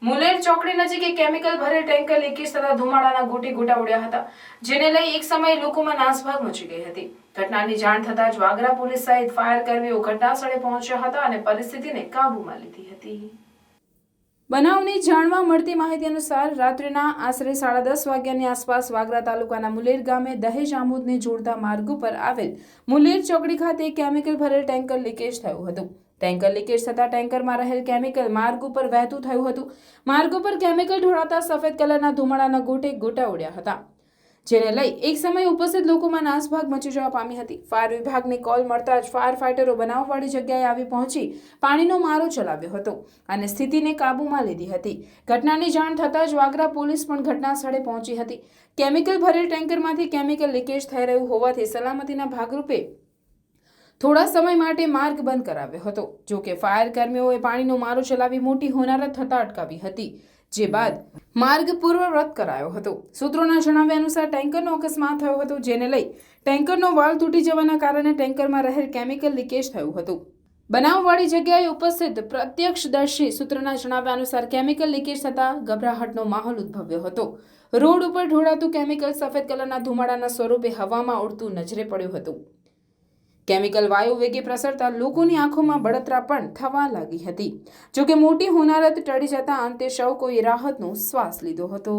મુલેર ચોકડી નજીક એક કેમિકલ ભરેલ ટેન્કર લીકેજ થતા ધુમાડાના ગોટે ગોટા ઉડ્યા હતા, જેને લઈ એક સમયે લોકોમાં નાસભાગ મચી ગઈ હતી। ઘટનાની જાણ થતાં જ વાગરા પોલીસ સહિત ફાયર કર્મીઓ ઘટનાસ્થળે પહોંચ્યા હતા અને પરિસ્થિતિને કાબૂમાં લીધી હતી। બનાવની જાણવા મળતી માહિતી અનુસાર રાત્રિના આશરે 10:30 વાગ્યાની આસપાસ વાગરા તાલુકાના મુલેર ગામે દહેજ આમોદને જોડતા માર્ગ ઉપર આવેલ મુલેર ચોકડી ખાતે કેમિકલ ભરેલ ટેન્કર લીકેજ થયું હતું। ટેન્કર લીકેજ થતાં ટેન્કરમાં રહેલ કેમિકલ માર્ગ ઉપર વહેતું થયું હતું। માર્ગ ઉપર કેમિકલ ઢોળાતા સફેદ કલરના ધુમાડાના ગોટે ગોટા ઉડ્યા હતા, જેને લઈ એક સમયે ઉપસ્થિત લોકોમાં નાસભાગ મચી જવા પામી હતી। ફાયર વિભાગને કોલ મળતા જ ફાયર ફાઇટરો બનાવવાળી જગ્યાએ આવી પહોંચી પાણીનો મારો ચલાવ્યો હતો અને સ્થિતિને કાબૂમાં લીધી હતી। ઘટનાની જાણ થતાં જ વાગરા પોલીસ પણ ઘટના સ્થળે પહોંચી હતી। કેમિકલ ભરેલ ટેન્કરમાંથી કેમિકલ લીકેજ થઈ રહ્યું હોવાથી સલામતીના ભાગરૂપે થોડા સમય માટે માર્ગ બંધ કરાવ્યો હતો। જો કે ફાયર કર્મીઓએ પાણીનો મારો ચલાવી મોટી હોનારત થતા અટકાવી હતી, જે બાદ માર્ગ પૂર્વવત કરાયો હતો। સૂત્રોના જણાવ્યા અનુસાર ટેન્કરનો અકસ્માત થયો હતો, જેને લઈ ટેન્કરનો વાલ્વ તૂટી જવાના કારણે ટેન્કરમાં રહેલ કેમિકલ લીકેજ થયું હતું। બનાવવાળી જગ્યાએ ઉપસ્થિત પ્રત્યક્ષદર્શી સૂત્રોના જણાવ્યા અનુસાર કેમિકલ લીકેજ થતાં ગભરાહટનો માહોલ ઉદ્ભવ્યો હતો। રોડ ઉપર ઢોળાતું કેમિકલ સફેદ કલરના ધુમાડાના સ્વરૂપે હવામાં ઉડતું નજરે પડ્યું હતું। કેમિકલ વાયુ વેગે પ્રસરતા લોકોની આંખોમાં બળતરા પણ થવા લાગી હતી। જોકે મોટી હોનારત ટળી જતા અંતે સૌ કોઈ રાહતનો શ્વાસ લીધો હતો।